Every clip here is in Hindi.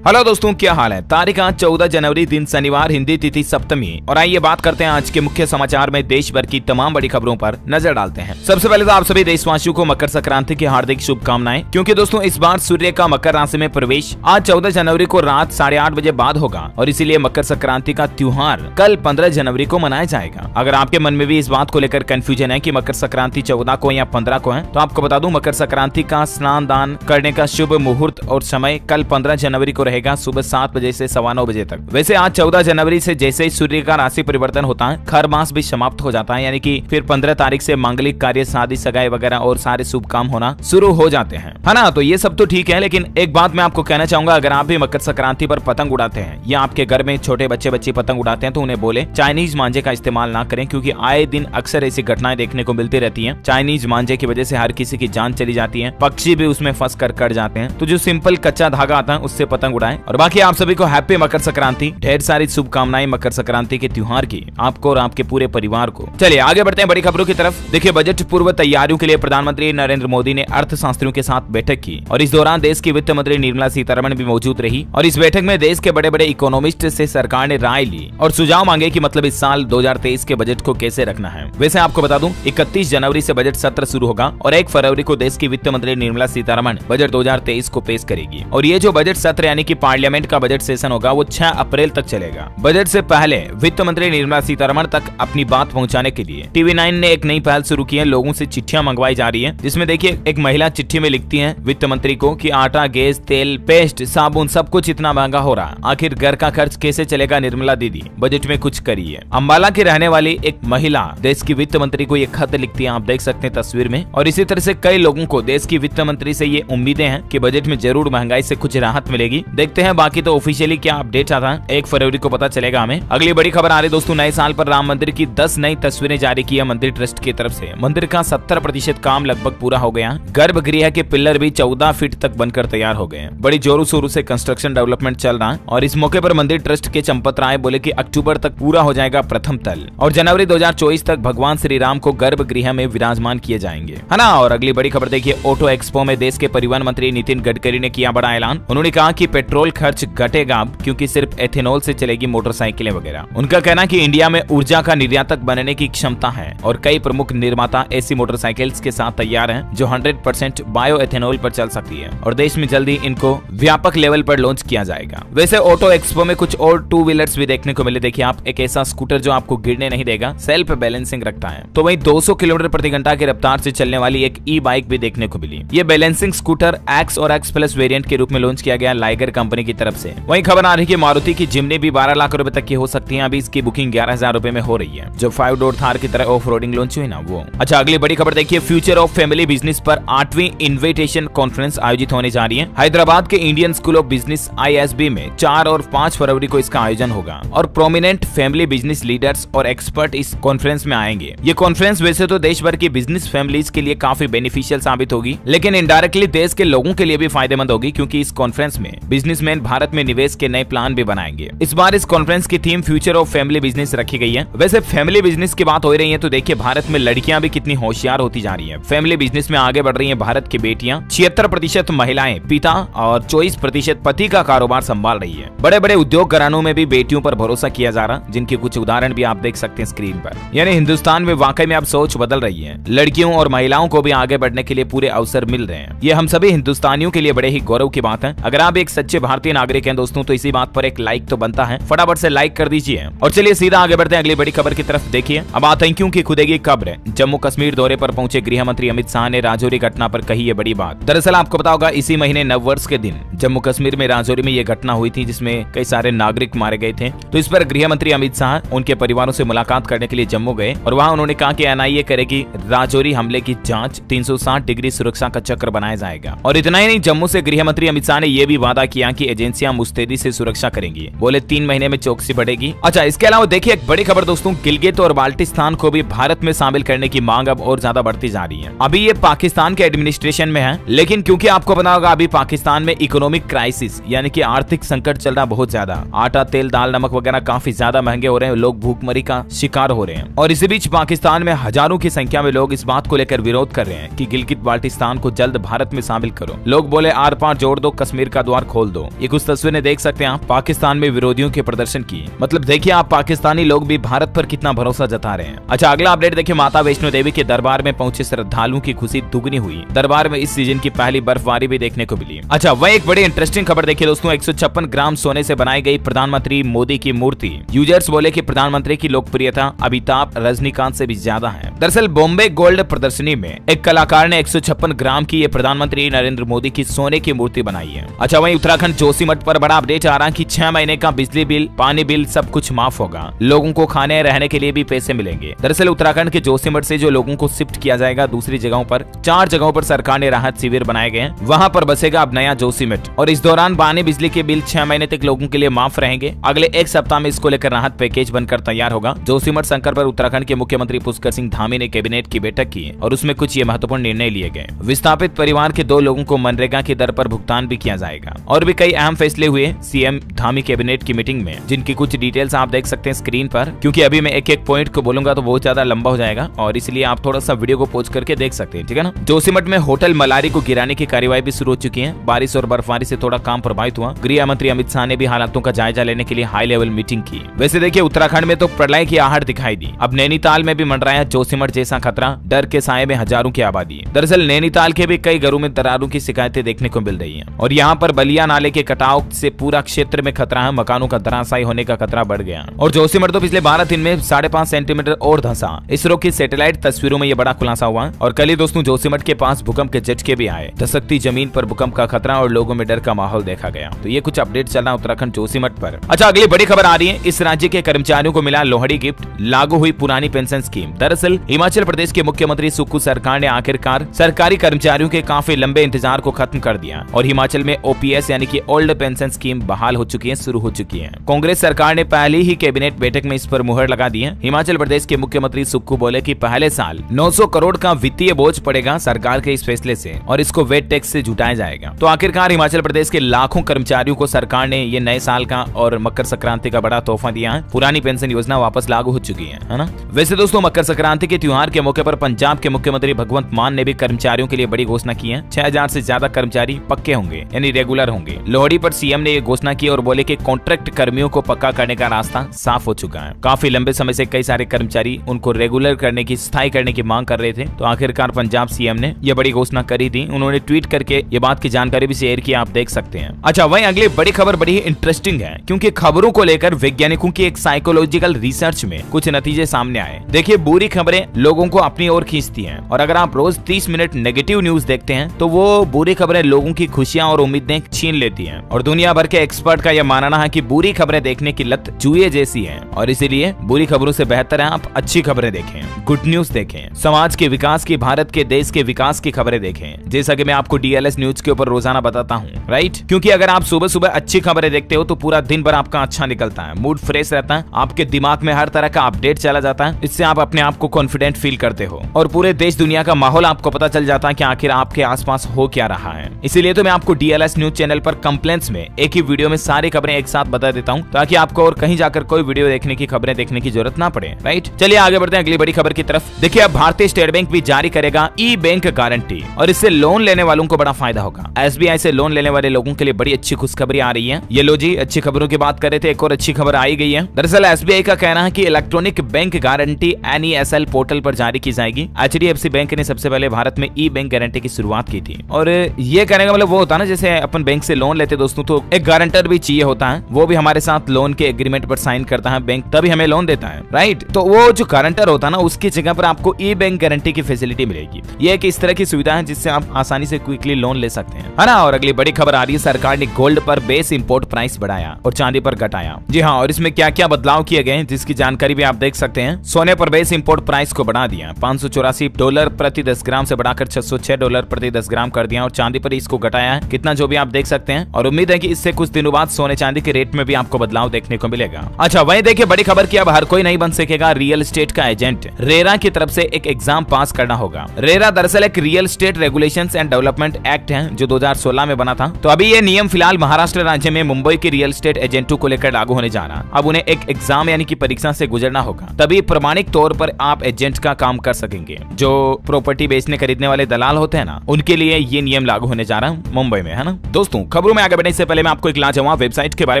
हेलो दोस्तों, क्या हाल है। तारीख आज 14 जनवरी दिन शनिवार, हिंदी तिथि सप्तमी। और आइए बात करते हैं आज के मुख्य समाचार में देश भर की तमाम बड़ी खबरों पर नजर डालते हैं। सबसे पहले तो आप सभी देशवासियों को मकर संक्रांति की हार्दिक शुभकामनाएं, क्योंकि दोस्तों इस बार सूर्य का मकर राशि में प्रवेश आज 14 जनवरी को रात 8:30 बजे बाद होगा और इसीलिए मकर संक्रांति का त्योहार कल 15 जनवरी को मनाया जाएगा। अगर आपके मन में भी इस बात को लेकर कंफ्यूजन है कि मकर संक्रांति 14 को या 15 को है, तो आपको बता दूं मकर संक्रांति का स्नान दान करने का शुभ मुहूर्त और समय कल 15 जनवरी को रहेगा सुबह 7 बजे से 9:15 बजे तक। वैसे आज 14 जनवरी से जैसे ही सूर्य का राशि परिवर्तन होता है, खर मास भी समाप्त हो जाता है, यानी कि फिर 15 तारीख से मांगलिक कार्य, शादी, सगाई वगैरह और सारे शुभ काम होना शुरू हो जाते हैं, है ना। तो ये सब तो ठीक है, लेकिन एक बात मैं आपको कहना चाहूंगा, अगर आप भी मकर संक्रांति पर पतंग उड़ाते हैं या आपके घर में छोटे बच्चे पतंग उड़ाते हैं, तो उन्हें बोले चाइनीज मांझे का इस्तेमाल ना करें, क्योंकि आए दिन अक्सर ऐसी घटनाएं देखने को मिलती रहती है। चाइनीज मांझे की वजह से हर किसी की जान चली जाती है, पक्षी भी उसमें फंस कर कट जाते हैं। तो जो सिंपल कच्चा धागा आता है उससे पतंग उड़ाएं। और बाकी आप सभी को हैप्पी मकर संक्रांति, ढेर सारी शुभकामनाएं मकर संक्रांति के त्योहार की आपको और आपके पूरे परिवार को। चलिए आगे बढ़ते हैं बड़ी खबरों की तरफ। देखिए, बजट पूर्व तैयारियों के लिए प्रधानमंत्री नरेंद्र मोदी ने अर्थशास्त्रियों के साथ बैठक की और इस दौरान देश की वित्त मंत्री निर्मला सीतारमण भी मौजूद रही। और इस बैठक में देश के बड़े बड़े इकोनॉमिस्ट से सरकार ने राय ली और सुझाव मांगे कि मतलब इस साल 2023 के बजट को कैसे रखना है। वैसे आपको बता दूं 31 जनवरी से बजट सत्र शुरू होगा और 1 फरवरी को देश की वित्त मंत्री निर्मला सीतारमण बजट 2023 को पेश करेगी। और ये जो बजट सत्र यानी कि पार्लियामेंट का बजट सेशन होगा वो 6 अप्रैल तक चलेगा। बजट से पहले वित्त मंत्री निर्मला सीतारमण तक अपनी बात पहुंचाने के लिए TV9 ने एक नई पहल शुरू की है। लोगों से चिट्ठियां मंगवाई जा रही है, जिसमें देखिए एक महिला चिट्ठी में लिखती है वित्त मंत्री को कि आटा, गैस, तेल, पेस्ट, साबुन सब कुछ इतना महंगा हो रहा, आखिर घर का खर्च कैसे चलेगा निर्मला दीदी, बजट में कुछ करिए। अम्बाला की रहने वाली एक महिला देश की वित्त मंत्री को ये खत लिखती है, आप देख सकते हैं तस्वीर में। और इसी तरह से कई लोगों को देश की वित्त मंत्री से ये उम्मीदें हैं कि बजट में जरूर महंगाई से कुछ राहत मिलेगी। देखते हैं बाकी तो ऑफिशियली क्या अपडेट आता है, 1 फरवरी को पता चलेगा हमें। अगली बड़ी खबर आ रही दोस्तों, नए साल पर राम मंदिर की 10 नई तस्वीरें जारी की है मंदिर ट्रस्ट की तरफ से। मंदिर का 70% काम लगभग पूरा हो गया। गर्भगृह के पिलर भी 14 फीट तक बनकर तैयार हो गए। बड़ी जोरों शोरों से कंस्ट्रक्शन डेवलपमेंट चल रहा है और इस मौके पर मंदिर ट्रस्ट के चंपत राय बोले कि अक्टूबर तक पूरा हो जाएगा प्रथम तल और जनवरी 2024 तक भगवान श्री राम को गर्भगृह में विराजमान किए जाएंगे, है ना। और अगली बड़ी खबर देखिए, ऑटो एक्सपो में देश के परिवहन मंत्री नितिन गडकरी ने किया बड़ा ऐलान। उन्होंने कहा कि पेट्रोल खर्च घटेगा क्योंकि सिर्फ एथेनॉल से चलेगी मोटरसाइकिलें वगैरह। उनका कहना कि इंडिया में ऊर्जा का निर्यातक बनने की क्षमता है और कई प्रमुख निर्माता ऐसी मोटरसाइकिल्स के साथ तैयार हैं जो 100% बायो एथेनॉल पर चल सकती है और देश में जल्दी इनको व्यापक लेवल पर लॉन्च किया जाएगा। वैसे ऑटो एक्सपो में कुछ और 2 व्हीलर्स भी देखने को मिले। देखिए आप, एक ऐसा स्कूटर जो आपको गिरने नहीं देगा, सेल्फ बैलेंसिंग रखता है। तो वहीं 200 किलोमीटर प्रति घंटा की रफ्तार से चलने वाली एक ई बाइक भी देखने को मिली। ये बैलेंसिंग स्कूटर एक्स और एक्स प्लस वेरिएंट के रूप में लॉन्च किया गया लाइगर कंपनी की तरफ से। वहीं खबर आ रही है मारुति की जिम्नी भी 12 लाख रुपए तक की हो सकती है। अभी इसकी बुकिंग 11,000 रुपए में हो रही है। जो 5 डोर थार की तरह ऑफ रोडिंग लॉन्च हुई ना वो। अच्छा, अगली बड़ी खबर देखिए, फ्यूचर ऑफ फैमिली बिजनेस पर 8वीं इन्विटेशन कॉन्फ्रेंस आयोजित होने जा रही है। हैदराबाद के Indian school of business ISB में 4 और 5 फरवरी को इसका आयोजन होगा और प्रोमिनेंट फैमिली बिजनेस लीडर्स और एक्सपर्ट इस कॉन्फ्रेंस में आएंगे। ये कॉन्फ्रेंस वैसे तो देश भर की बिजनेस फैमिलीज के लिए काफी बेनिफिशियल साबित होगी, लेकिन इनडायरेक्टली देश के लोगों के लिए भी फायदेमंद होगी, क्योंकि इस कॉन्फ्रेंस में बिजनेसमैन भारत में निवेश के नए प्लान भी बनाएंगे। इस बार इस कॉन्फ्रेंस की theme future of family business रखी गई है। वैसे फैमिली बिजनेस की बात हो रही है तो देखिए भारत में लड़कियां भी कितनी होशियार होती जा रही है। फैमिली बिजनेस में आगे बढ़ रही है भारत की बेटियां। 76% महिलाएं पिता और 24% पति का कारोबार संभाल रही है। बड़े बड़े उद्योग घरानों में भी बेटियों पर भरोसा किया जा रहा, जिनके कुछ उदाहरण भी आप देख सकते हैं स्क्रीन पर। यानी हिंदुस्तान में वाकई में अब सोच बदल रही है। लड़कियों और महिलाओं को भी आगे बढ़ने के लिए पूरे अवसर मिल रहे हैं। ये हम सभी हिंदुस्तानियों के लिए बड़े ही गौरव की बात है। अगर आप एक सच्चे भारतीय नागरिक हैं दोस्तों, तो इसी बात पर एक लाइक तो बनता है, फटाफट से लाइक कर दीजिए। और चलिए सीधा आगे बढ़ते हैं अगली बड़ी खबर की तरफ। देखिए अब आतंकियों की खुदेगी खबर। जम्मू कश्मीर दौरे पर पहुंचे गृह मंत्री अमित शाह ने राजौरी घटना पर कही ये बड़ी बात। दरअसल आपको पता होगा इसी महीने नव वर्ष के दिन जम्मू कश्मीर में राजौरी में ये घटना हुई थी, जिसमें कई सारे नागरिक मारे गए थे। तो इस पर गृह मंत्री अमित शाह उनके परिवारों से मुलाकात करने के लिए जम्मू गए और वहां उन्होंने कहा कि NIA करेगी राजौरी हमले की जांच, 360 डिग्री सुरक्षा का चक्र बनाया जाएगा। और इतना ही नहीं, जम्मू से गृह मंत्री अमित शाह ने यह भी वादा किया कि एजेंसियां मुस्तैदी से सुरक्षा करेंगी। बोले 3 महीने में चौकसी बढ़ेगी। अच्छा, इसके अलावा देखिए एक बड़ी खबर दोस्तों, गिलगित और बाल्टिस्तान को भी भारत में शामिल करने की मांग अब और ज्यादा बढ़ती जा रही है। अभी ये पाकिस्तान के एडमिनिस्ट्रेशन में है, लेकिन क्योंकि आपको पता होगा अभी पाकिस्तान में इकोनॉमिक क्राइसिस यानी कि आर्थिक संकट चल रहा बहुत ज्यादा। आटा, तेल, दाल, नमक वगैरह काफी ज्यादा महंगे हो रहे हैं, लोग भूखमरी का शिकार हो रहे हैं। और इसी बीच पाकिस्तान में हजारों की संख्या में लोग इस बात को लेकर विरोध कर रहे हैं कि गिलगित बाल्टिस्तान को जल्द भारत में शामिल करो। लोग बोले आर पार जोड़ दो, कश्मीर का द्वार खोल खोल दो। ये कुछ तस्वीरें देख सकते हैं आप पाकिस्तान में विरोधियों के प्रदर्शन की। मतलब देखिए आप पाकिस्तानी लोग भी भारत पर कितना भरोसा जता रहे हैं। अच्छा अगला अपडेट देखिए, माता वैष्णो देवी के दरबार में पहुंचे श्रद्धालुओं की खुशी दुगनी हुई। दरबार में इस सीजन की पहली बर्फबारी भी देखने को मिली। अच्छा वह एक बड़ी इंटरेस्टिंग खबर देखिए दोस्तों, 156 ग्राम सोने से बनाई गई प्रधानमंत्री मोदी की मूर्ति। यूजर्स बोले कि प्रधानमंत्री की लोकप्रियता अमिताभ रजनीकांत से भी ज्यादा है। दरअसल बॉम्बे गोल्ड प्रदर्शनी में एक कलाकार ने 156 ग्राम की ये प्रधानमंत्री नरेंद्र मोदी की सोने की मूर्ति बनाई है। अच्छा वहीं उत्तराखंड जोशीमठ पर बड़ा अपडेट आ रहा है कि 6 महीने का बिजली बिल, पानी बिल सब कुछ माफ होगा। लोगों को खाने रहने के लिए भी पैसे मिलेंगे। दरअसल उत्तराखंड के जोशीमठ से जो लोगों को शिफ्ट किया जाएगा दूसरी जगहों पर, 4 जगहों पर सरकार ने राहत शिविर बनाए गए हैं। वहां पर बसेगा अब नया जोशीमठ और इस दौरान पानी बिजली के बिल 6 महीने तक लोगों के लिए माफ रहेंगे। अगले एक सप्ताह में इसको लेकर राहत पैकेज बनकर तैयार होगा। जोशीमठ संकट पर उत्तराखंड के मुख्यमंत्री पुष्कर सिंह धामी ने कैबिनेट की बैठक की और उसमें कुछ ये महत्वपूर्ण निर्णय लिए गए। विस्थापित परिवार के 2 लोगों को मनरेगा की दर पर भुगतान भी किया जाएगा और भी कई अहम फैसले हुए सीएम धामी कैबिनेट की मीटिंग में, जिनकी कुछ डिटेल्स आप देख सकते हैं स्क्रीन पर। क्योंकि अभी मैं एक एक पॉइंट को बोलूंगा तो बहुत ज्यादा लंबा हो जाएगा और इसलिए आप थोड़ा सा वीडियो को पॉज करके देख सकते हैं, ठीक है ना। जोशीमठ में होटल मलारी को गिराने की कार्यवाही भी शुरू हो चुकी है। बारिश और बर्फबारी से थोड़ा काम प्रभावित हुआ। गृह मंत्री अमित शाह ने भी हालातों का जायजा लेने के लिए हाई लेवल मीटिंग की। वैसे देखिए उत्तराखंड में तो प्रलय की आहट दिखाई दी। अब नैनीताल में भी मंडराया जोशीमठ जैसा खतरा, डर के साए में हजारों की आबादी। दरअसल नैनीताल के भी कई घरों में दरारों की शिकायतें देखने को मिल रही हैं और यहाँ पर बलिया नाले के कटाव से पूरा क्षेत्र में खतरा है। मकानों का धराशायी होने का खतरा बढ़ गया और जोशीमठ तो पिछले 12 दिन में 5.5 सेंटीमीटर और धंसा। इसरो की सैटेलाइट तस्वीरों में ये बड़ा खुलासा हुआ और कल ही दोस्तों जोशीमठ के पास भूकंप के झटके भी आए। धसकती जमीन पर भूकंप का खतरा और लोगों में डर का माहौल देखा गया। तो ये कुछ अपडेट चल रहा उत्तराखंड जोशीमठ पर। अच्छा अगली बड़ी खबर आ रही है, इस राज्य के कर्मचारियों को मिला लोहड़ी गिफ्ट, लागू हुई पुरानी पेंशन स्कीम। दरअसल हिमाचल प्रदेश के मुख्यमंत्री सुक्खू सरकार ने आखिरकार सरकारी कर्मचारियों के काफी लंबे इंतजार को खत्म कर दिया और हिमाचल में ओपीएस यानी कि ओल्ड पेंशन स्कीम बहाल हो चुकी है, शुरू हो चुकी है। कांग्रेस सरकार ने पहली ही कैबिनेट बैठक में इस पर मुहर लगा दी है। हिमाचल प्रदेश के मुख्यमंत्री सुक्खू बोले कि पहले साल 900 करोड़ का वित्तीय बोझ पड़ेगा सरकार के इस फैसले से और इसको वेट टैक्स से जुटाया जाएगा। तो आखिरकार हिमाचल प्रदेश के लाखों कर्मचारियों को सरकार ने ये नए साल का और मकर संक्रांति का बड़ा तोहफा दिया है। पुरानी पेंशन योजना वापस लागू हो चुकी है ना। वैसे दोस्तों मकर संक्रांति के त्योहार के मौके पर पंजाब के मुख्यमंत्री भगवंत मान ने भी कर्मचारियों के लिए बड़ी घोषणा की है। 6000 से ज्यादा कर्मचारी पक्के होंगे यानी रेगुलर होंगे। लोहड़ी पर सीएम ने ये घोषणा की और बोले कि कॉन्ट्रैक्ट कर्मियों को पक्का करने का रास्ता साफ हो चुका है। काफी लंबे समय से कई सारे कर्मचारी उनको रेगुलर करने की, स्थायी करने की मांग कर रहे थे। तो आखिरकार पंजाब सीएम ने यह बड़ी घोषणा करी थी। उन्होंने ट्वीट करके ये बात की जानकारी भी शेयर की, आप देख सकते हैं। अच्छा वहीं अगली बड़ी खबर बड़ी इंटरेस्टिंग है क्योंकि खबरों को लेकर वैज्ञानिकों की एक साइकोलॉजिकल रिसर्च में कुछ नतीजे सामने आए। देखिए बुरी खबरें लोगों को अपनी ओर खींचती हैं और अगर आप रोज 30 मिनट नेगेटिव न्यूज देखते हैं तो वो बुरी खबरें लोगों की खुशियां और उम्मीदें छीन लेती हैं। और दुनिया भर के एक्सपर्ट का यह मानना है कि बुरी खबरें देखने की लत जुए जैसी है और इसीलिए बुरी खबरों से बेहतर है आप अच्छी खबरें देखें, गुड न्यूज देखें, समाज के विकास की, भारत के देश के विकास की खबरें देखें, जैसा कि मैं आपको डीएलएस न्यूज के ऊपर रोजाना बताता हूँ, राइट। क्योंकि अगर आप सुबह सुबह अच्छी खबरें देखते हो तो पूरा दिन भर आपका अच्छा निकलता है, मूड फ्रेश रहता है, आपके दिमाग में हर तरह का अपडेट चला जाता है। इससे आप अपने आप को कॉन्फिडेंट फील करते हो और पूरे देश दुनिया का माहौल आपको पता चल जाता है कि आखिर आपके आसपास हो क्या रहा है। इसीलिए तो मैं आपको डीएलएस न्यूज चैनल पर कंप्लेंट्स में एक ही वीडियो में सारी खबरें एक साथ बता देता हूँ ताकि आपको और कहीं जाकर कोई वीडियो देखने की, खबरें देखने की जरूरत ना पड़े, राइट। चलिए आगे बढ़ते हैं अगली बड़ी खबर की तरफ। देखिए अब भारतीय स्टेट बैंक भी जारी करेगा ई बैंक गारंटी और इससे लोन लेने वालों को बड़ा फायदा होगा। एसबीआई से लोन लेने वाले लोगों के लिए बड़ी अच्छी खुशखबरी आ रही है। ये लो जी, अच्छी खबरों की बात कर रहे थे, एक और अच्छी खबर आई गई है। दरअसल एसबीआई का कहना है कि electronic bank guarantee NESL portal पर जारी की जाएगी। HDFC बैंक ने सबसे पहले भारत में ई बैंक गारंटी की शुरुआत की थी और ये कहने का मतलब वो होता है ना, जैसे अपन बैंक से लोन लेते दोस्तों तो एक गारंटर भी चाहिए होता है, वो भी हमारे साथ लोन के एग्रीमेंट पर साइन करता है बैंक, तभी हमें लोन देता है, राइट। तो वो जो गारंटर होता है ना, उसकी जगह पर आपको ई बैंक गारंटी की फैसिलिटी मिलेगी। ये एक इस तरह की सुविधा है जिससे आप आसानी से क्विकली लोन ले सकते हैं, है ना। और अगली बड़ी खबर आ रही है, सरकार ने गोल्ड पर बेस इंपोर्ट प्राइस बढ़ाया और चांदी पर घटाया। जी हाँ, और इसमें क्या क्या बदलाव किए गए जिसकी जानकारी भी आप देख सकते हैं। सोने पर बेस इंपोर्ट प्राइस को बढ़ा दिया, $584 प्रति 10 ग्राम से बढ़ाकर $606 प्रति 10 ग्राम कर दिया और चांदी पर इसको घटाया है कितना, जो भी आप देख सकते हैं। और उम्मीद है कि इससे कुछ दिनों बाद सोने चांदी के रेट में भी आपको बदलाव देखने को मिलेगा। अच्छा वहीं देखिए बड़ी खबर की, अब हर कोई नहीं बन सकेगा रियल एस्टेट का एजेंट। रेरा की तरफ से एक एग्जाम पास करना होगा। रेरा दरअसल एक real estate regulations and development act है जो 2016 में बना था। तो अभी ये नियम फिलहाल महाराष्ट्र राज्य में मुंबई के रियल एस्टेट एजेंटों को लेकर लागू होने जा रहा। अब उन्हें एक एग्जाम यानी कि परीक्षा से गुजरना होगा, तभी प्रमाणिक तौर पर आप एजेंट का काम कर सकेंगे। जो प्रॉपर्टी बेचने खरीदने वाले दलाल होते हैं ना, उनके लिए ये नियम लागू होने जा रहा है मुंबई में, है ना। दोस्तों खबरों में आगे बढ़ने से पहले मैं आपको एक लाजवाब वेबसाइट के बारे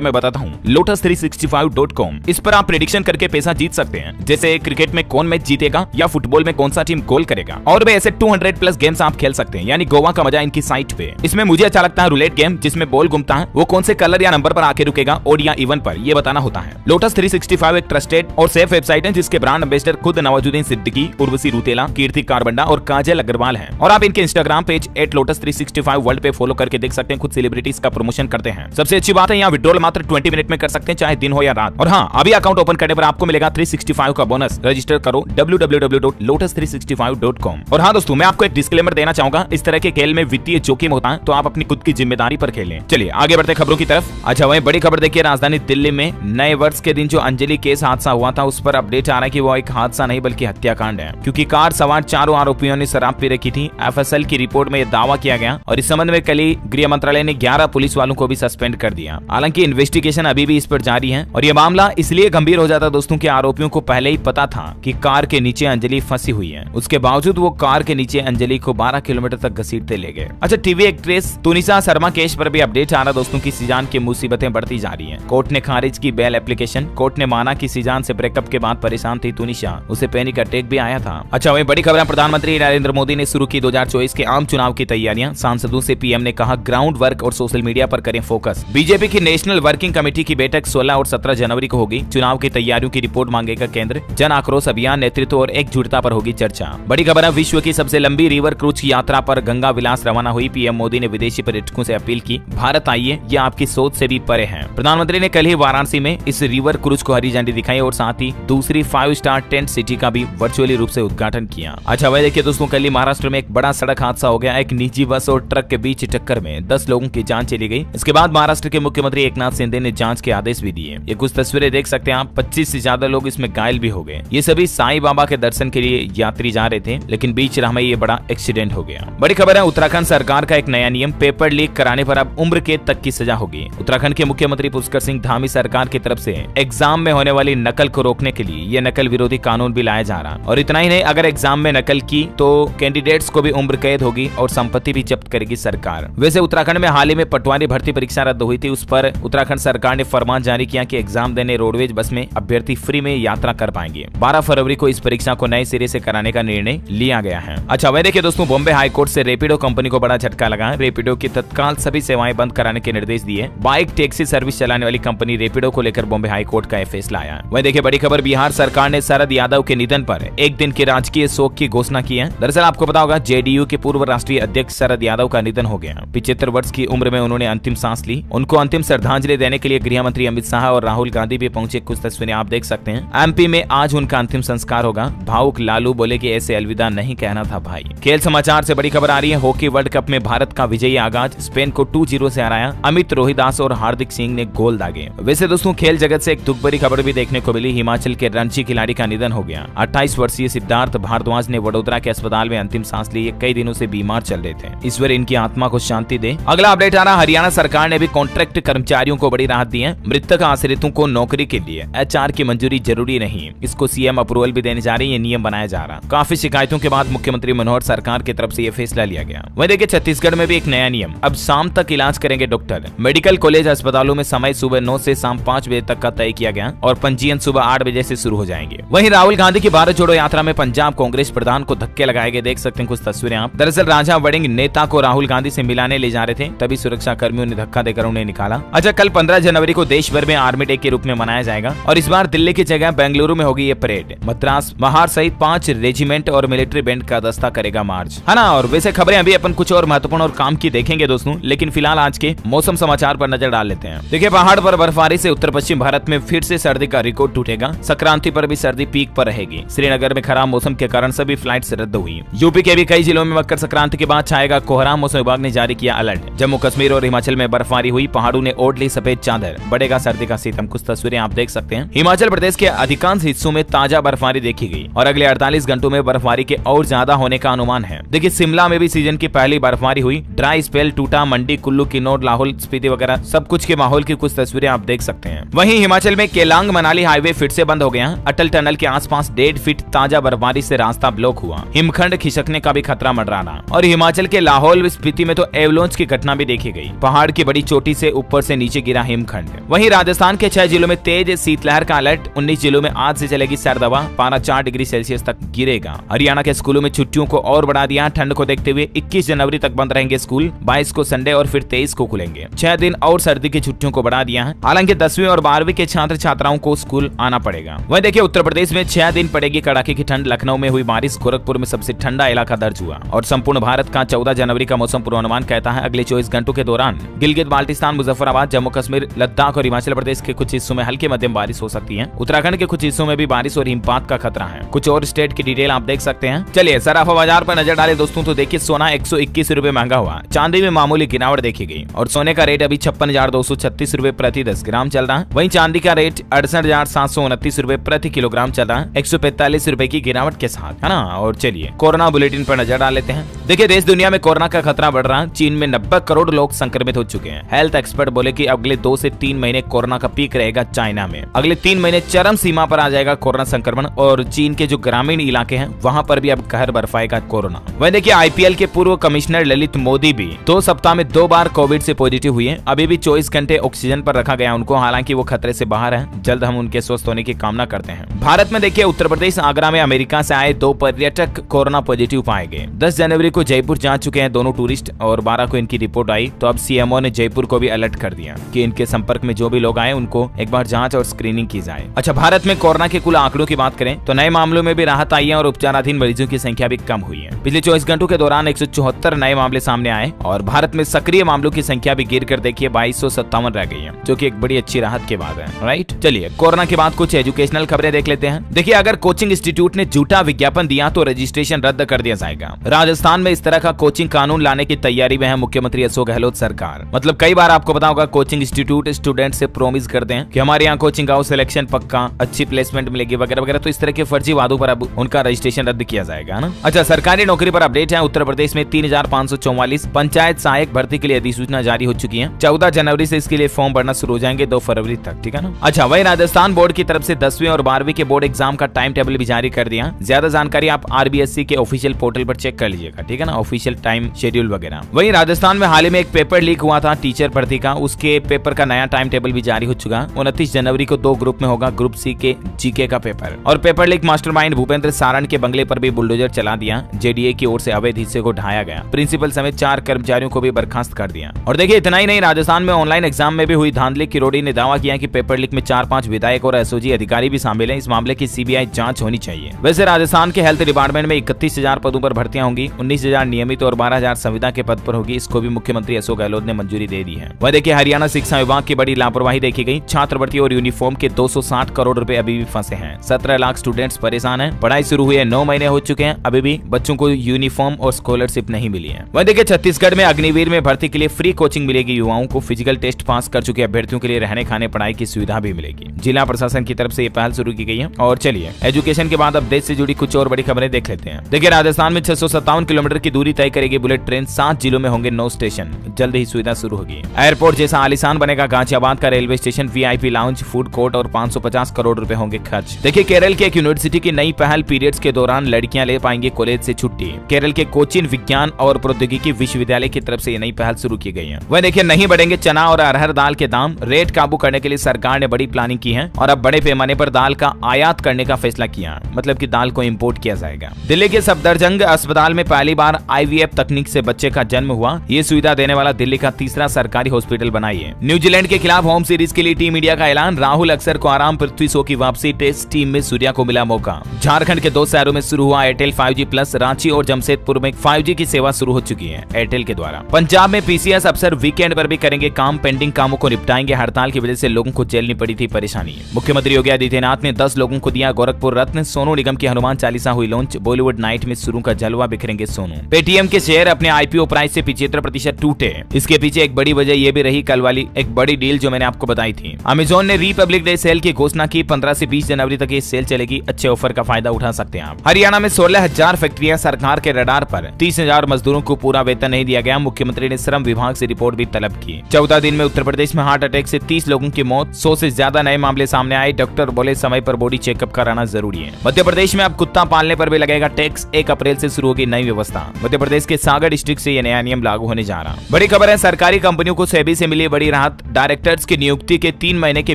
में बताता हूँ, lotus365.com। इस पर आप प्रेडिक्शन करके पैसा जीत सकते हैं, जैसे क्रिकेट में कौन मैच जीतेगा या फुटबॉल में कौन सा टीम गोल करेगा, और भी ऐसे 200+ गेम्स आप खेल सकते हैं, यानी गोवा का मजा इनकी साइट पे। इसमें मुझे अच्छा लगता है रूलेट गेम, जिसमें बॉल घूमता है, वो कौन से कलर या नंबर पर आके रुकेगा, ओड या इवन पर, ये बताना होता है। Lotus365 एक ट्रस्टेड और सेफ वेबसाइट है, जिसके ब्रांड एम्बेसडर खुद नवाजुद्दीन सिद्दीकी, उर्वशी रुतेला, कीर्ति कारबंडा और काजल अग्रवाल हैं। और आप इनके इंस्टाग्राम पेज @Lotus365 पे फॉलो करके देख सकते हैं, खुद सेलिब्रिटीज का प्रमोशन करते हैं। सबसे अच्छी बात है, यहाँ विड्रॉल मात्र 20 मिनट में कर सकते हैं, चाहे दिन हो या रात। और हाँ, अभी अकाउंट ओपन करने पर आपको मिलेगा 365 का बोनस। रजिस्टर करो www.lotus365.com। और हाँ दोस्तों, मैं आपको एक डिस्क्लेमर देना चाहूंगा, इस तरह के खेल में वित्तीय जोखिम होता है, तो आप अपनी खुद की जिम्मेदारी पर खेलें। चलिए आगे बढ़ते खबरों की तरफ। अच्छा, वही बड़ी खबर देखिए, राजधानी दिल्ली में नए वर्ष के दिन जो अंजलि केस हादसा हुआ था, उस पर अपडेट आ रहा है कि वो एक हादसा नहीं बल्कि हत्याकांड है, क्योंकि कार सवार 4 आरोपियों ने शराब पी रखी थी। FSL की रिपोर्ट में यह दावा किया गया और इस संबंध में कल ही गृह मंत्रालय ने 11 पुलिस वालों को भी सस्पेंड कर दिया। हालांकि इन्वेस्टिगेशन अभी भी इस पर जारी है और यह मामला इसलिए गंभीर हो जाता दोस्तों कि आरोपियों को पहले ही पता था कि कार के नीचे अंजलि फंसी हुई है। उसके बावजूद वो कार के नीचे अंजलि को 12 किलोमीटर तक घसीटते ले गए। अच्छा, TV actress Tunisha Sharma case पर भी अपडेट आ रहा दोस्तों की सीजान की मुसीबतें बढ़ती जा रही हैं। कोर्ट ने खारिज की बेल एप्लीकेशन। कोर्ट ने माना कि सीजान से ब्रेकअप के बाद परेशान थी तुनिशा, उसे पैनिक अटैक भी आया था। अच्छा, वही बड़ी खबर, प्रधानमंत्री नरेंद्र मोदी ने शुरू की 2024 के आम चुनाव की तैयारियां। सांसदों से पीएम ने कहा ग्राउंड वर्क और सोशल मीडिया पर करें फोकस। बीजेपी की नेशनल वर्किंग कमेटी की बैठक 16 और 17 जनवरी को होगी। चुनाव की तैयारियों की रिपोर्ट मांगेगा केंद्र। जन आक्रोश अभियान, नेतृत्व और एकजुटता पर होगी चर्चा। बड़ी खबर है, विश्व की सबसे लंबी रिवर क्रूज की यात्रा पर गंगा विलास रवाना हुई। पीएम मोदी ने विदेशी पर्यटकों से अपील की, भारत आइए, ये आपकी सोच से भी परे है। प्रधानमंत्री ने कल ही वाराणसी में इस रिवर क्रूज को हरी झंडी दिखाई और साथ ही दूसरी 5 स्टार टेंट सिटी का भी वर्चुअली रूप से उद्घाटन किया। अच्छा, वह देखिए दोस्तों, कल ही महाराष्ट्र में एक बड़ा सड़क हादसा हो गया। एक निजी बस और ट्रक के बीच टक्कर में 10 लोगों की जान चली गई। इसके बाद महाराष्ट्र के मुख्यमंत्री एकनाथ शिंदे ने जांच के आदेश भी दिए। ये कुछ तस्वीरें देख सकते हैं आप, 25 से ज्यादा लोग इसमें घायल भी हो गए। ये सभी साईं बाबा के दर्शन के लिए यात्री जा रहे थे, लेकिन बीच राह में ये बड़ा एक्सीडेंट हो गया। बड़ी खबर है, उत्तराखंड सरकार का एक नया नियम, पेपर लीक कराने पर अब उम्र कैद तक की सजा होगी। उत्तराखंड के मुख्यमंत्री पुष्कर सिंह धामी सरकार की तरफ से एग्जाम में होने वाली नकल को रोकने के लिए ये नकल विरोधी कानून भी लाया जा रहा। और इतना ही नहीं, अगर एग्जाम में नकल की तो कैंडिडेट्स को भी उम्र कैद होगी और संपत्ति भी जब्त करेगी सरकार। वैसे उत्तराखंड में हाल ही में पटवारी भर्ती परीक्षा रद्द हुई थी, उस पर उत्तराखंड सरकार ने फरमान जारी किया कि एग्जाम देने रोडवेज बस में अभ्यर्थी फ्री में यात्रा कर पाएंगे। 12 फरवरी को इस परीक्षा को नए सिरे से कराने का निर्णय लिया गया है। अच्छा, वह देखिए दोस्तों, बॉम्बे हाईकोर्ट से रेपिडो कंपनी को बड़ा झटका लगा। रेपिडो की तत्काल सभी सेवाएं बंद कराने के निर्देश दिए। बाइक टैक्सी सर्विस चलाने वाली कंपनी रेपिडो को लेकर बॉम्बे हाईकोर्ट का फैसला आया। वह देखिए बड़ी खबर, बिहार सरकार ने शरद यादव के निधन पर एक दिन के राजकीय शोक की घोषणा की है। दरअसल आपको पता होगा, जेडीयू के पूर्व राष्ट्रीय अध्यक्ष शरद यादव का निधन हो गया। 75 वर्ष की उम्र में उन्होंने अंतिम सांस ली। उनको अंतिम श्रद्धांजलि देने के लिए गृह मंत्री अमित शाह और राहुल गांधी भी पहुंचे। कुछ तस्वीरें आप देख सकते हैं। एमपी में आज उनका अंतिम संस्कार होगा। भावुक लालू बोले कि ऐसे अलविदा नहीं कहना था भाई। खेल समाचार से बड़ी खबर आ रही है, हॉकी वर्ल्ड कप में भारत का विजयी आगाज, स्पेन को 2-0 से हराया। अमित रोहिदास और हार्दिक सिंह ने गोल दागे। वैसे दोस्तों, खेल जगत से एक दुख भरी खबर भी देखने को मिली। हिमाचल के रणजी खिलाड़ी का निधन हो गया। 28 वर्षीय सिद्धार्थ भारद्वाज ने वडोदरा के अस्पताल में अंतिम सांस ली। कई दिनों से बीमार चल रहे थे। ईश्वर इनकी आत्मा को शांति दे। अगला अपडेट आ रहा, हरियाणा सरकार ने भी कॉन्ट्रैक्ट कर्मचारियों को बड़ी राहत दी है। मृतक आश्रितों को नौकरी के लिए HR की मंजूरी जरूरी नहीं, इसको सीएम अप्रूवल भी देने जा रही है। नियम बनाया जा रहा। काफी शिकायतों के बाद मुख्यमंत्री मनोहर सरकार की तरफ से यह फैसला लिया गया। वहीं देखिए, छत्तीसगढ़ में भी एक नया नियम, अब शाम तक इलाज करेंगे डॉक्टर। मेडिकल कॉलेज अस्पतालों में समय सुबह 9 से शाम 5 बजे तक का तय किया गया और पंजीयन सुबह 8 बजे से शुरू हो जाएंगे। वहीं राहुल गांधी की भारत जोड़ो यात्रा में पंजाब कांग्रेस प्रधान को धक्के लगाए गए। देख सकते हैं कुछ तस्वीरें आप। दरअसल राजा वड़िंग नेता को राहुल गांधी से मिलाने ले जा रहे थे, तभी सुरक्षा कर्मियों ने धक्का देकर उन्हें निकाला। अच्छा, कल 15 जनवरी को देश भर में आर्मी डे के रूप में मनाया जाएगा और इस बार दिल्ली की जगह बेंगलुरु में होगी ये परेड। मद्रास महार सहित 5 रेजिमेंट और मिलिट्री बैंड का दस्ता करेगा मार्च, है ना। और वैसे खबरें अभी अपन कुछ और महत्वपूर्ण और काम की देखेंगे दोस्तों, लेकिन फिलहाल आज के मौसम समाचार पर नजर डाल लेते हैं। देखिए, पहाड़ पर बर्फबारी से उत्तर पश्चिम भारत में फिर से सर्दी का रिकॉर्ड टूटेगा। संक्रांति पर भी सर्दी पीक पर रहेगी। श्रीनगर में खराब मौसम के कारण सभी फ्लाइट्स रद्द हुई। यूपी के भी कई जिलों में मकर संक्रांति के बाद छाएगा कोहरा। मौसम विभाग ने जारी किया अलर्ट। जम्मू कश्मीर और हिमाचल में बर्फबारी हुई। पहाड़ों ने ओढ़ ली सफेद चादर। बढ़ेगा सर्दी का सीतम। कुछ तस्वीरें आप देख सकते हैं। हिमाचल प्रदेश के अधिकांश हिस्सों में ताजा बर्फबारी देखी गई और अगले 48 घंटों में बर्फबारी के और ज्यादा होने का अनुमान है। देखिए, शिमला में भी सीजन की पहली बर्फबारी हुई। ड्राई स्पेल टूटा। मंडी, कुल्लू, किन्नौर, लाहौल स्पीति वगैरह सब कुछ के माहौल की कुछ तस्वीरें आप देख सकते हैं। वहीं हिमाचल में केलांग मनाली हाईवे फिर से बंद हो गया। अटल टनल के आसपास 1.5 फीट ताजा बर्फबारी से रास्ता ब्लॉक हुआ। हिमखंड खिसकने का भी खतरा मंडरा रहा और हिमाचल के लाहौल स्पीति में तो एवलांच की घटना भी देखी देखी गई। पहाड़ की बड़ी चोटी से ऊपर से नीचे गिरा हिमखंड। वहीं राजस्थान के 6 जिलों में तेज शीतलहर का अलर्ट। 19 जिलों में आज से चलेगी सर्द हवा। पारा 4 डिग्री सेल्सियस तक गिरेगा। हरियाणा के स्कूलों में छुट्टियों को और बढ़ा दिया। ठंड को देखते हुए 21 जनवरी तक बंद रहेंगे स्कूल। 22 को संडे और फिर 23 को खुलेंगे। 6 दिन और सर्दी की छुट्टियों को बढ़ा दिया है। हालांकि 10वीं और 12वीं के छात्र छात्राओं को स्कूल आना पड़ेगा। वहीं देखिए उत्तर प्रदेश में 6 दिन पड़ेगी कड़ाके की ठंड। लखनऊ में हुई बारिश। गोरखपुर में सबसे ठंडा इलाका दर्ज हुआ। और संपूर्ण भारत का 14 जनवरी का मौसम पूर्वानुमान कहता है अगले 24 घंटों के दौरान गिलगित बाल्टिस्तान, मुजफ्फराबाद, जम्मू कश्मीर, लद्दाख और हिमाचल प्रदेश के कुछ हिस्सों में हल्की मध्यम बारिश हो सकती है। उत्तराखंड के कुछ हिस्सों में भी बारिश और हिमपात का खतरा है। कुछ और स्टेट की डिटेल आप देख सकते हैं। चलिए सराफा बाजार पर नजर डाले दोस्तों तो देखिए सोना 121 रुपए महंगा हुआ। चांदी में मामूली गिरावट देखी गई और सोने का रेट अभी 56,236 रुपए प्रति 10 ग्राम चल रहा है। वहीं चांदी का रेट 68,729 रुपए प्रति किलोग्राम चल रहा है, 145 रुपए की गिरावट के साथ, है ना। और चलिए कोरोना बुलेटिन पर नजर डाल लेते हैं। देखिए देश दुनिया में कोरोना का खतरा बढ़ रहा है। चीन में 90 करोड़ लोग संक्रमित हो चुके हैं। हेल्थ एक्सपर्ट बोले कि अगले 2 से 3 महीने कोरोना का पीक रहेगा चाइना में। अगले 3 महीने चरम सीमा पर आ जाएगा कोरोना संक्रमण और चीन के जो ग्रामीण इलाके हैं वहां पर भी अब कहर बरपाएगा कोरोना। वहीं देखिए आईपीएल के पूर्व कमिश्नर ललित मोदी भी 2 सप्ताह में 2 बार कोविड से पॉजिटिव हुए। अभी भी 24 घंटे ऑक्सीजन पर रखा गया उनको। हालांकि वो खतरे से बाहर है। जल्द हम उनके स्वस्थ होने की कामना करते हैं। भारत में देखिए उत्तर प्रदेश आगरा में अमेरिका से आए 2 पर्यटक कोरोना पॉजिटिव पाए गए। 10 जनवरी को जयपुर जा चुके हैं दोनों टूरिस्ट और 12 को इनकी रिपोर्ट आई। तो अब सीएमओ ने जयपुर को भी अलर्ट कर दिया कि इनके संपर्क में जो भी लोग आए उनको एक बार जांच और स्क्रीनिंग की जाए। अच्छा, भारत में कोरोना के कुल आंकड़ों की बात करें तो नए मामलों में भी राहत आई है और उपचाराधीन मरीजों की संख्या भी कम हुई है। पिछले 24 घंटों के दौरान 174 नए मामले सामने आए और भारत में सक्रिय मामलों की संख्या भी गिर कर देखिए 2257 रह गई है, जो कि एक बड़ी अच्छी राहत की बात है। राइट, चलिए कोरोना के बाद कुछ एजुकेशनल खबरें देख लेते हैं। देखिए अगर कोचिंग इंस्टीट्यूट ने झूठा विज्ञापन दिया तो रजिस्ट्रेशन रद्द कर दिया जाएगा। राजस्थान में इस तरह का कोचिंग कानून लाने की तैयारी में है मुख्यमंत्री अशोक गहलोत सरकार। मतलब कई बार आपको पता होगा कोचिंग इंस्टीट्यूट स्टूडेंट से प्रॉमिस करते हैं कि हमारे यहाँ कोचिंग आओ, सिलेक्शन पक्का, अच्छी प्लेसमेंट मिलेगी वगैरह वगैरह। तो इस तरह के फर्जी वादों पर अब उनका रजिस्ट्रेशन रद्द किया जाएगा ना। अच्छा, सरकारी नौकरी पर अपडेट है। उत्तर प्रदेश में 3,544 पंचायत सहायक भर्ती के लिए अधिसूचना जारी हो चुकी है। 14 जनवरी से इसके लिए फॉर्म भरना शुरू हो जाएंगे, 2 फरवरी तक, ठीक है ना। अच्छा, वही राजस्थान बोर्ड की तरफ से 10वीं और 12वीं के बोर्ड एग्जाम का टाइम टेबल भी जारी कर दिया। ज्यादा जानकारी आप RBSC के ऑफिशियल पोर्टल पर चेक कर लीजिएगा, ठीक है ना, ऑफिशियल टाइम शेड्यूल वगैरह। वही राजस्थान में हाल ही में एक पेपर लीक हुआ था टीचर भर्ती का। उसके पेपर का नया टाइम टेबल भी जारी हो चुका। 29 जनवरी को 2 ग्रुप में होगा ग्रुप C के GK का पेपर। और paper leak mastermind Bhupendra Saran के बंगले पर भी बुलडोजर चला दिया। JDA की ओर से अवैध हिस्से को ढाया गया। प्रिंसिपल समेत 4 कर्मचारियों को भी बर्खास्त कर दिया। और देखिए इतना ही नहीं, राजस्थान में ऑनलाइन एग्जाम में भी हुई धांधली। किरोड़ी ने दावा किया कि पेपर लीक में 4-5 विधायक और SOG अधिकारी भी शामिल हैं। इस मामले की CBI जांच होनी चाहिए। वैसे राजस्थान के हेल्थ डिपार्टमेंट में 31,000 पदों पर भर्तियां होंगी। 19,000 नियमित और 12,000 संविदा के पद पर होगी। इसको भी मुख्यमंत्री अशोक गहलोत ने मंजूरी दे दी है। वह देखिए हरियाणा शिक्षा विभाग की बड़ी लापरवाही देखी गई। छात्रवृत्ति और यूनिफॉर्म के 260 करोड़ रुपए अभी भी फंसे हैं। 17 लाख स्टूडेंट्स परेशान हैं। पढ़ाई शुरू हुए 9 महीने हो चुके हैं, अभी भी बच्चों को यूनिफॉर्म और स्कॉलरशिप नहीं मिली है। वह देखिए छत्तीसगढ़ में अग्निवीर में भर्ती के लिए फ्री कोचिंग मिलेगी। युवाओं को फिजिकल टेस्ट पास कर चुके अभ्यर्थियों के लिए रहने खाने पढ़ाई की सुविधा भी मिलेगी। जिला प्रशासन की तरफ से ये पहल शुरू की गई है। और चलिए एजुकेशन के बाद अब देश से जुड़ी कुछ और बड़ी खबरें देख लेते हैं। देखिए राजस्थान में 657 किलोमीटर की दूरी तय करेगी बुलेट ट्रेन। 7 जिलों में होंगे 9 स्टेशन। जल्द ही सुविधा शुरू होगी। एयरपोर्ट जैसा आलीशान बनेगा गाजियाबाद का railway station. VIP lounge, food court और 550 करोड़ रुपए होंगे खर्च। देखिए केरल के एक यूनिवर्सिटी की नई पहल, पीरियड्स के दौरान लड़कियां ले पाएंगे कॉलेज से छुट्टी। केरल के कोचीन विज्ञान और प्रौद्योगिकी विश्वविद्यालय की तरफ से ये नई पहल शुरू की गई है। वह देखिए नहीं बढ़ेंगे चना और अरहर दाल के दाम। रेट काबू करने के लिए सरकार ने बड़ी प्लानिंग की है और अब बड़े पैमाने पर दाल का आयात करने का फैसला किया। मतलब कि दाल को इंपोर्ट किया जाएगा। दिल्ली के सफदरजंग अस्पताल में पहली बार IVF तकनीक से बच्चे का जन्म हुआ। ये सुविधा देने वाला दिल्ली का तीसरा सरकारी हॉस्पिटल बनाई है। न्यूजीलैंड के खिलाफ होम सीरीज के लिए टीम इंडिया का ऐलान। राहुल अक्सर को आराम, पृथ्वी शॉ की वापसी। टेस्ट टीम में सूर्या को मिला मौका। झारखंड के 2 शहरों में शुरू हुआ एयरटेल 5G प्लस। रांची और जमशेदपुर में 5G की सेवा शुरू हो चुकी है एयरटेल के द्वारा। पंजाब में PCS अफसर वीकेंड पर भी करेंगे काम। पेंडिंग कामों को निपटाएंगे। हड़ताल की वजह से लोगों को झेलनी पड़ी थी परेशानी। मुख्यमंत्री योगी आदित्यनाथ ने 10 लोगों को दिया गोरखपुर रत्न। सोनू निगम की हनुमान चालीसा हुई लॉन्च। बॉलीवुड नाइट में शुरू का जलवा बिखरेंगे सोनू। पेटीएम के शेयर अपने IPO प्राइस से 75% टूटे। इसके पीछे एक बड़ी वजह यह भी रही कल वाली एक बड़ी डील जो मैंने आपको बताई थी। अमेजॉन ने रिपब्लिक डे सेल की घोषणा की। 15 से 20 जनवरी तक ये सेल चलेगी। अच्छे ऑफर का फायदा उठा सकते हैं आप। हरियाणा में 16,000 फैक्ट्रियां सरकार के रडार पर। 30,000 मजदूरों को पूरा वेतन नहीं दिया गया। मुख्यमंत्री ने श्रम विभाग से रिपोर्ट भी तलब की। 14 दिन में उत्तर प्रदेश में हार्ट अटैक से 30 लोगों की मौत। 100 से ज्यादा नए मामले सामने आए। डॉक्टर बोले समय पर बॉडी चेकअप कराना जरूरी है। मध्य प्रदेश में अब कुत्ता पालने पर भी लगेगा टैक्स। 1 अप्रैल से शुरू होगी नई व्यवस्था। मध्य प्रदेश के सागर डिस्ट्रिक्ट से यह नया नियम लागू होने जा रहा। बड़ी खबर है, सरकारी कंपनियों को सेबी से मिली बड़ी राहत। डायरेक्टर्स की नियुक्ति के 3 महीने के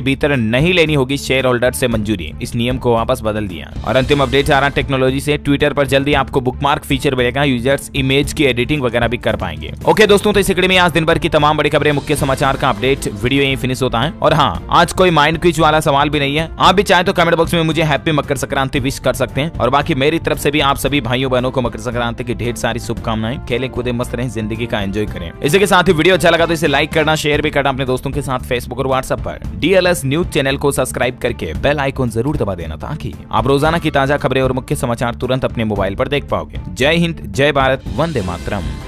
भीतर नहीं लेनी होगी शेयर होल्डर से मंजूरी। इस नियम को वापस बदल दिया। और अंतिम अपडेट आ रहा टेक्नोलॉजी से। ट्विटर पर जल्दी आपको बुकमार्क फीचर मिलेगा, यूजर्स इमेज की एडिटिंग वगैरह भी कर पाएंगे। ओके दोस्तों, तो इस कड़ी में आज दिन भर की तमाम बड़ी खबरें, मुख्य समाचार का अपडेट वीडियो यहीं फिनिश होता है। और हाँ, आज कोई माइंड क्विज वाला सवाल भी नहीं है। आप भी चाहे तो कमेंट बॉक्स में मुझे हैप्पी मकर संक्रांति विश कर सकते हैं। और बाकी मेरी तरफ से भी आप सभी भाइयों बहनों को मकर संक्रांति की ढेर सारी शुभकामनाएं। खेलें कूदें मस्त रहें, जिंदगी का एंजॉय करें। इसी के साथ ही वीडियो अच्छा लगा तो इसे लाइक करना, शेयर भी करना अपने दोस्तों के साथ फेसबुक और व्हाट्सएप पर। DLS न्यूज चैनल को सब्सक्राइब करके बेल आइकॉन जरूर दबा देना, ताकि आप रोजाना की ताजा खबरें और मुख्य समाचार तुरंत अपने मोबाइल पर देख पाओगे। जय हिंद, जय भारत, वंदे मातरम।